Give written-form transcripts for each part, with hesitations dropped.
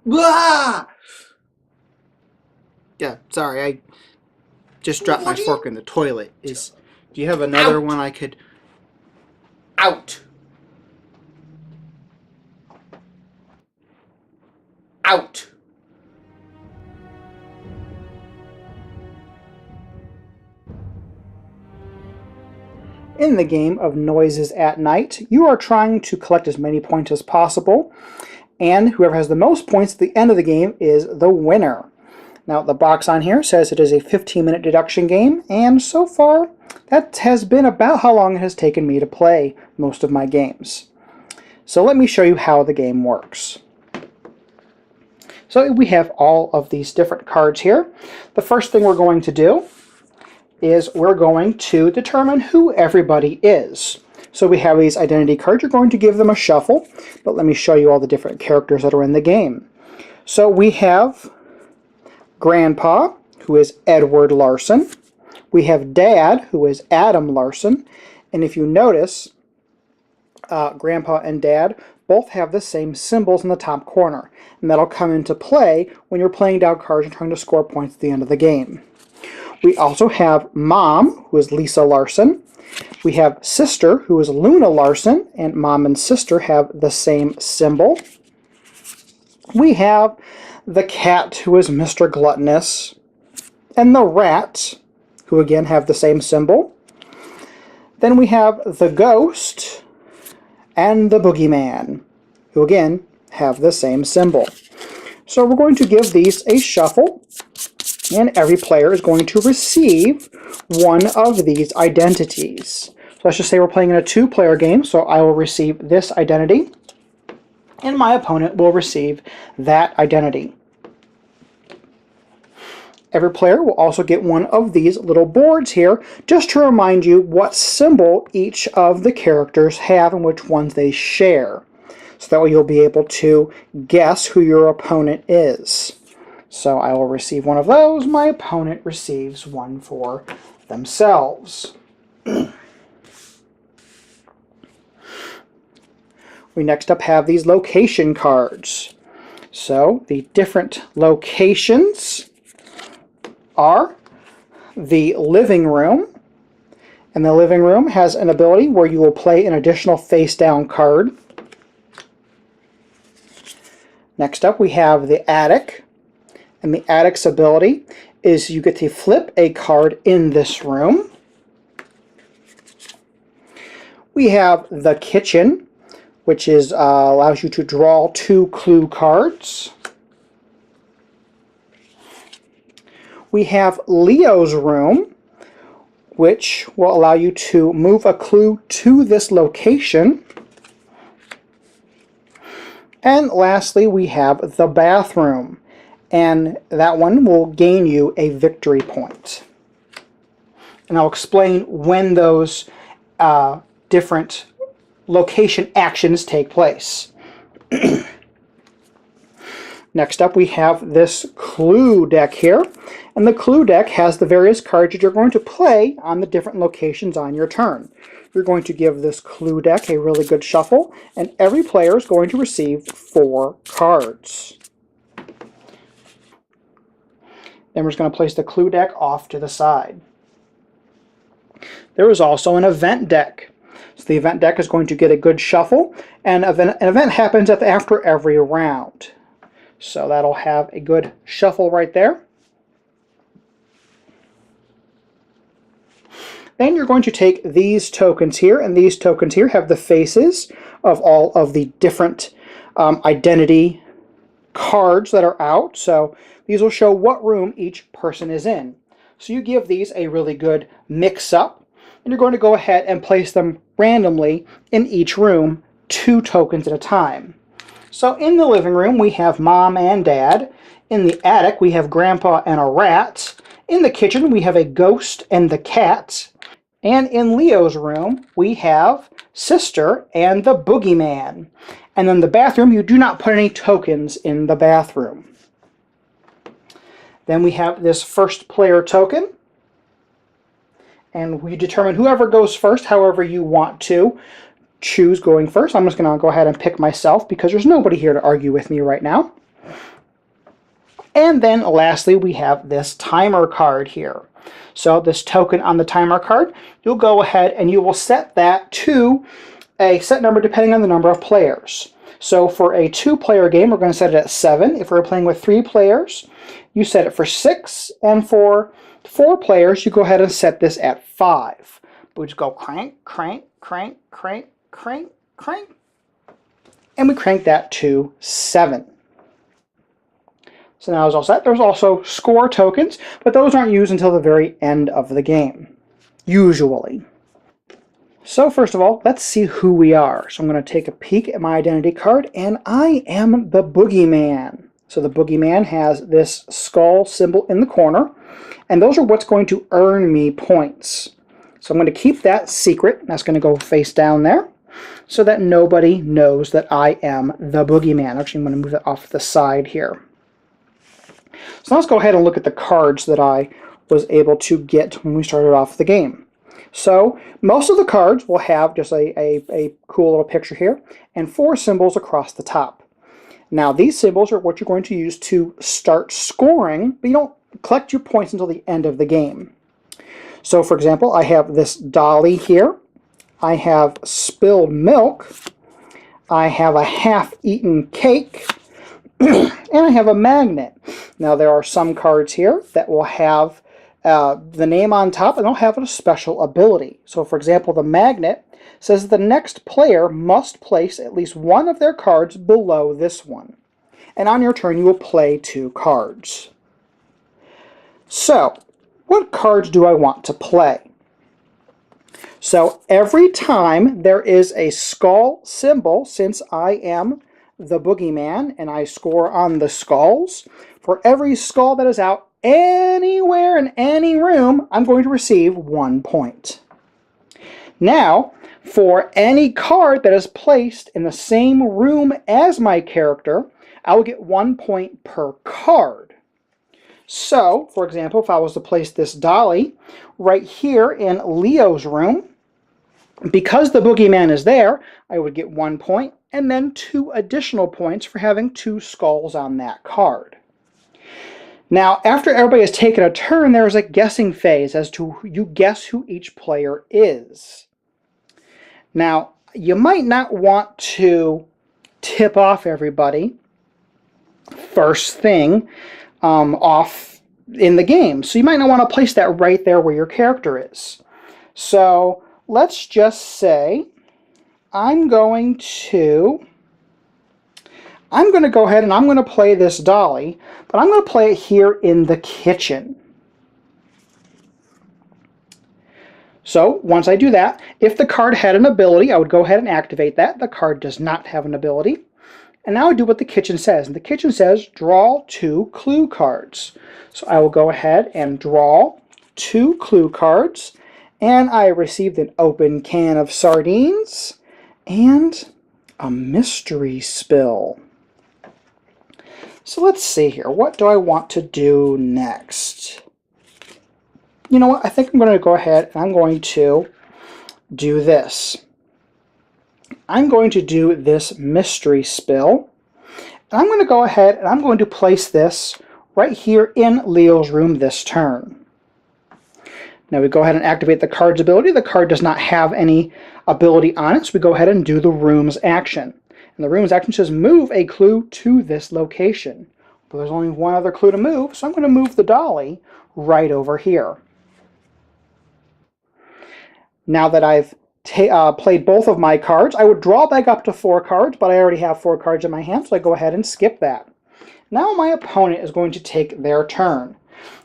Ah! Yeah, sorry, I just dropped my What do fork you... in the toilet. Do you have another Out! one I could... Out! Out! In the game of Noises at Night, you are trying to collect as many points as possible, and whoever has the most points at the end of the game is the winner. Now, the box on here says it is a 15-minute deduction game, and so far, that has been about how long it has taken me to play most of my games. So let me show you how the game works. So we have all of these different cards here. The first thing we're going to do is we're going to determine who everybody is. So we have these identity cards. You're going to give them a shuffle, but let me show you all the different characters that are in the game. So we have Grandpa, who is Edward Larson. We have Dad, who is Adam Larson. And if you notice, Grandpa and Dad both have the same symbols in the top corner. And that'll come into play when you're playing down cards and trying to score points at the end of the game. We also have Mom, who is Lisa Larson. We have Sister, who is Luna Larson, and Mom and Sister have the same symbol. We have the Cat, who is Mr. Gluttonous, and the Rat, who again have the same symbol. Then we have the Ghost and the Boogeyman, who again have the same symbol. So we're going to give these a shuffle, and every player is going to receive one of these identities. So let's just say we're playing in a two-player game, so I will receive this identity, and my opponent will receive that identity. Every player will also get one of these little boards here, just to remind you what symbol each of the characters have and which ones they share. So that way you'll be able to guess who your opponent is. So I will receive one of those. My opponent receives one for themselves. We next up have these location cards. So the different locations are the living room. And the living room has an ability where you will play an additional face-down card. Next up we have the attic. And the attic's ability is you get to flip a card in this room. We have the kitchen, which is allows you to draw 2 clue cards. We have Leo's room, which will allow you to move a clue to this location. And lastly, we have the bathroom, and that one will gain you a victory point. And I'll explain when those different location actions take place. Next up we have this clue deck here, and the clue deck has the various cards that you're going to play on the different locations on your turn. You're going to give this clue deck a really good shuffle, and every player is going to receive 4 cards. Then we're just going to place the clue deck off to the side. There is also an event deck. So the event deck is going to get a good shuffle, and an event happens after every round. So that'll have a good shuffle right there. Then you're going to take these tokens here, and these tokens here have the faces of all of the different identity cards that are out. So these will show what room each person is in. So you give these a really good mix-up, and you're going to go ahead and place them randomly in each room, 2 tokens at a time. So in the living room we have Mom and Dad. In the attic we have Grandpa and a rat. In the kitchen we have a ghost and the cat. And in Leo's room we have Sister and the boogeyman. And in the bathroom you do not put any tokens in the bathroom. Then we have this first player token. And we determine whoever goes first, however you want to choose going first. I'm just going to go ahead and pick myself because there's nobody here to argue with me right now. And then lastly, we have this timer card here. So this token on the timer card, you'll go ahead and you will set that to a set number depending on the number of players. So for a 2-player game, we're going to set it at 7. If we're playing with 3 players, you set it for 6. And for 4 players, you go ahead and set this at 5. We just go crank, crank, crank, crank, crank, crank. And we crank that to 7. So now it's all set. There's also score tokens, but those aren't used until the very end of the game, usually. So first of all, let's see who we are. So I'm going to take a peek at my identity card, and I am the Boogeyman. So the Boogeyman has this skull symbol in the corner, and those are what's going to earn me points. So I'm going to keep that secret. That's going to go face down there, so that nobody knows that I am the Boogeyman. Actually, I'm going to move it off the side here. So let's go ahead and look at the cards that I was able to get when we started off the game. So most of the cards will have just a cool little picture here and 4 symbols across the top. Now these symbols are what you're going to use to start scoring, but you don't collect your points until the end of the game. So for example, I have this dolly here. I have spilled milk. I have a half-eaten cake. And I have a magnet. Now there are some cards here that will have the name on top and they'll have a special ability. So for example, the magnet says the next player must place at least one of their cards below this one. And on your turn you will play 2 cards. So, what cards do I want to play? So every time there is a skull symbol, since I am the Boogeyman and I score on the skulls, for every skull that is out anywhere in any room, I'm going to receive 1 point. Now, for any card that is placed in the same room as my character, I will get 1 point per card. So, for example, if I was to place this dolly right here in Leo's room, because the Boogeyman is there, I would get 1 point and then 2 additional points for having 2 skulls on that card. Now, after everybody has taken a turn, there is a guessing phase as to you guess who each player is. Now, you might not want to tip off everybody first thing off in the game. So you might not want to place that right there where your character is. So let's just say I'm going to go ahead and I'm going to play this dolly, but I'm going to play it here in the kitchen. So once I do that, if the card had an ability, I would go ahead and activate that. The card does not have an ability. And now I do what the kitchen says. And the kitchen says draw 2 clue cards. So I will go ahead and draw 2 clue cards. And I received an open can of sardines and a mystery spill. So let's see here. What do I want to do next? You know what? I think I'm going to go ahead and I'm going to do this. I'm going to do this mystery spill. And I'm going to go ahead and I'm going to place this right here in Leo's room this turn. Now we go ahead and activate the card's ability. The card does not have any ability on it, so we go ahead and do the room's action. And the room's action says move a clue to this location. But there's only one other clue to move, so I'm going to move the dolly right over here. Now that I've played both of my cards, I would draw back up to 4 cards, but I already have 4 cards in my hand, so I go ahead and skip that. Now my opponent is going to take their turn.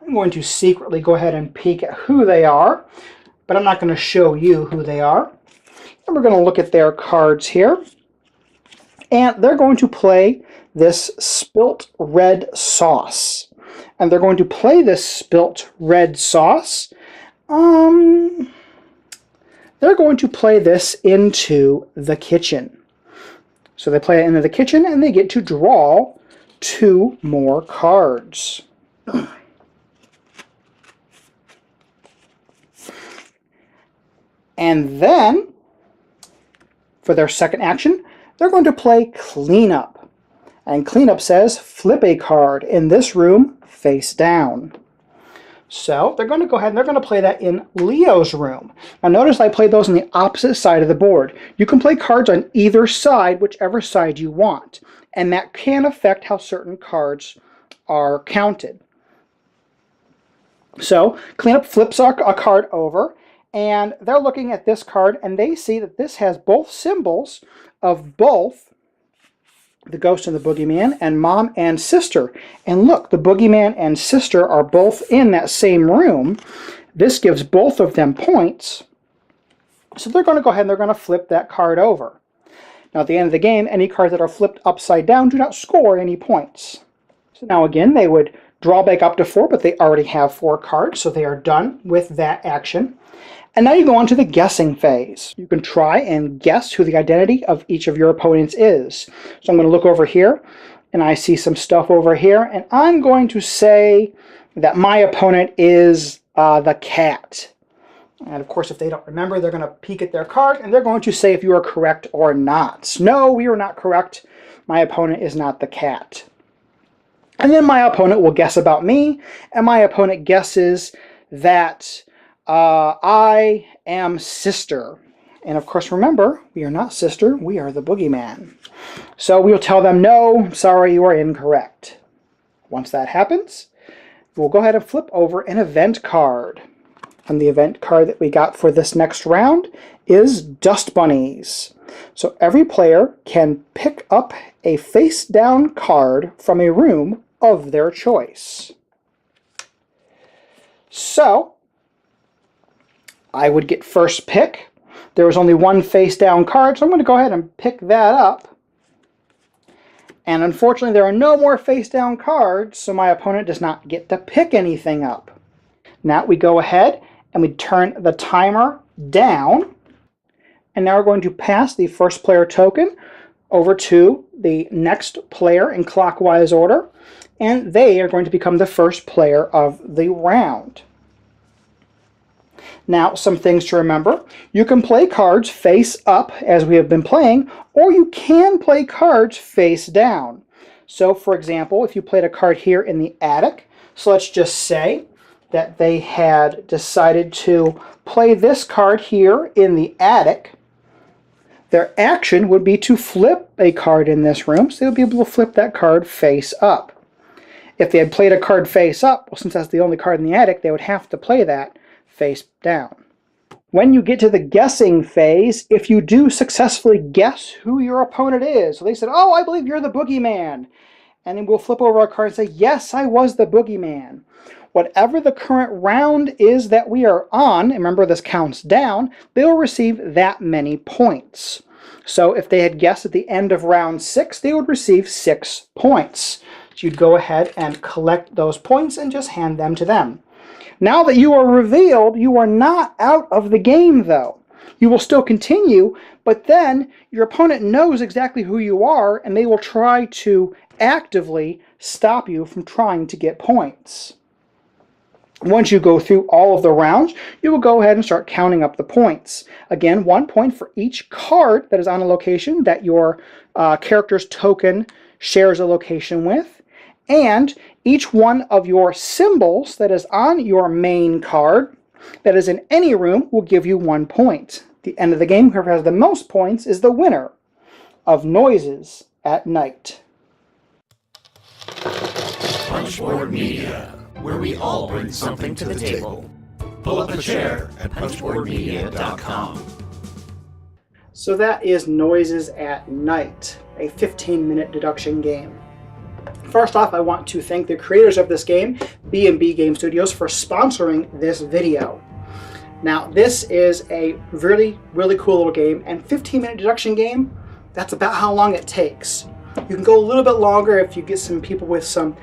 I'm going to secretly go ahead and peek at who they are, but I'm not going to show you who they are. And we're going to look at their cards here. And they're going to play this spilt red sauce. And they're going to play this spilt red sauce. They're going to play this into the kitchen. So they play it into the kitchen and they get to draw 2 more cards. And then, for their second action, they're going to play cleanup. And cleanup says flip a card in this room face down. So they're going to go ahead and they're going to play that in Leo's room. Now notice I played those on the opposite side of the board. You can play cards on either side, whichever side you want. And that can affect how certain cards are counted. So cleanup flips a card over, and they're looking at this card, and they see that this has both symbols of both the ghost and the boogeyman, and mom and sister. And look, the boogeyman and sister are both in that same room. This gives both of them points. So they're going to go ahead and they're going to flip that card over. Now at the end of the game, any cards that are flipped upside down do not score any points. So now again, they would draw back up to 4, but they already have 4 cards, so they are done with that action. And now you go on to the guessing phase. You can try and guess who the identity of each of your opponents is. So I'm going to look over here, and I see some stuff over here, and I'm going to say that my opponent is the cat. And of course, if they don't remember, they're going to peek at their card, and they're going to say if you are correct or not. No, we are not correct. My opponent is not the cat. And then my opponent will guess about me, and my opponent guesses that I am sister. And of course, remember, we are not sister, we are the boogeyman. So we'll tell them, no, sorry, you are incorrect. Once that happens, we'll go ahead and flip over an event card. And the event card that we got for this next round is Dust Bunnies. So every player can pick up a face-down card from a room of their choice. So I would get first pick. There was only one face-down card, so I'm going to go ahead and pick that up. And unfortunately, there are no more face-down cards, so my opponent does not get to pick anything up. Now we go ahead and we turn the timer down. And now we're going to pass the first player token over to the next player in clockwise order. And they are going to become the first player of the round. Now, some things to remember. You can play cards face up, as we have been playing, or you can play cards face down. So, for example, if you played a card here in the attic, so let's just say that they had decided to play this card here in the attic, their action would be to flip a card in this room, so they'll be able to flip that card face up. If they had played a card face up, well, since that's the only card in the attic, they would have to play that face down. When you get to the guessing phase, if you do successfully guess who your opponent is, so they said, oh, I believe you're the boogeyman, and then we'll flip over our card and say, yes, I was the boogeyman. Whatever the current round is that we are on, and remember this counts down, they'll receive that many points. So if they had guessed at the end of round 6, they would receive 6 points. So you'd go ahead and collect those points and just hand them to them. Now that you are revealed, you are not out of the game, though. You will still continue, but then your opponent knows exactly who you are, and they will try to actively stop you from trying to get points. Once you go through all of the rounds, you will go ahead and start counting up the points. Again, 1 point for each card that is on a location that your character's token shares a location with. And each one of your symbols that is on your main card that is in any room will give you 1 point. At the end of the game, whoever has the most points is the winner of Noises at Night. Punchboard Media, where we all bring something to the table. Pull up a chair at punchboardmedia.com. So that is Noises at Night, a 15-minute deduction game. First off, I want to thank the creators of this game, B&B Game Studios, for sponsoring this video. Now, this is a really, really cool little game, and 15-minute deduction game, that's about how long it takes. You can go a little bit longer if you get some people with some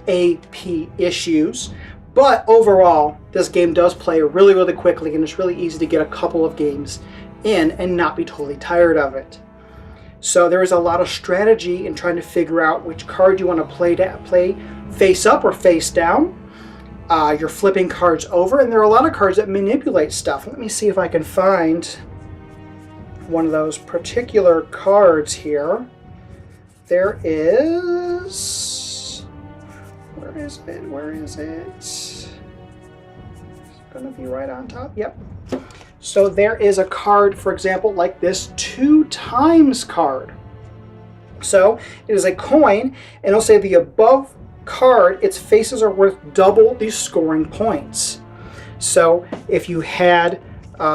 AP issues, but overall, this game does play really, really quickly, and it's really easy to get a couple of games in and not be totally tired of it. So there is a lot of strategy in trying to figure out which card you want to play face up or face down. You're flipping cards over, and there are a lot of cards that manipulate stuff. Let me see if I can find one of those particular cards here. there is... Where is it? Where is it? It's going to be right on top. Yep. So there is a card, for example, like this 2 times card. So it is a coin, and it'll say the above card, its faces are worth double the scoring points. So if you had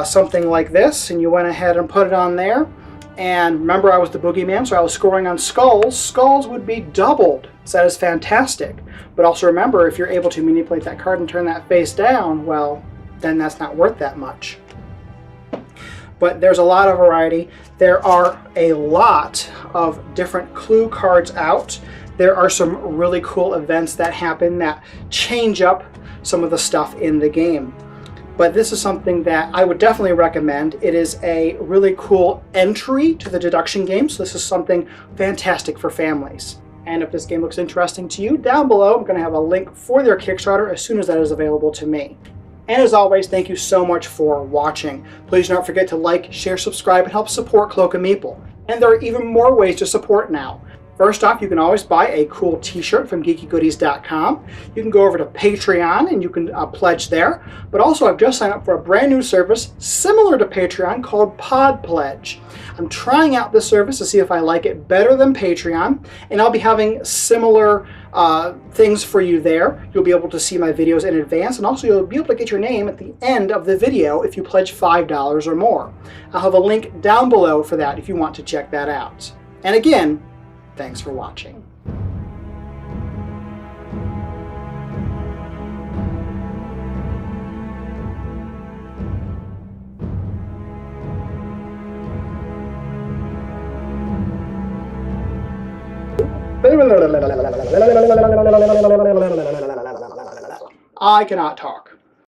something like this, and you went ahead and put it on there, and remember I was the boogeyman, so I was scoring on skulls, skulls would be doubled. So that is fantastic. But also remember, if you're able to manipulate that card and turn that face down, well, then that's not worth that much. But there's a lot of variety. There are a lot of different clue cards out. There are some really cool events that happen that change up some of the stuff in the game. But this is something that I would definitely recommend. It is a really cool entry to the deduction game, so this is something fantastic for families. And if this game looks interesting to you, down below I'm going to have a link for their Kickstarter as soon as that is available to me. And as always, thank you so much for watching. Please don't forget to like, share, subscribe, and help support Cloak and Meeple. And there are even more ways to support now. First off, you can always buy a cool t-shirt from geekygoodies.com. You can go over to Patreon and you can pledge there. But also, I've just signed up for a brand new service similar to Patreon called Pod Pledge. I'm trying out this service to see if I like it better than Patreon, and I'll be having similar things for you there. You'll be able to see my videos in advance, and also you'll be able to get your name at the end of the video if you pledge $5 or more. I'll have a link down below for that if you want to check that out. And again, thanks for watching. I cannot talk.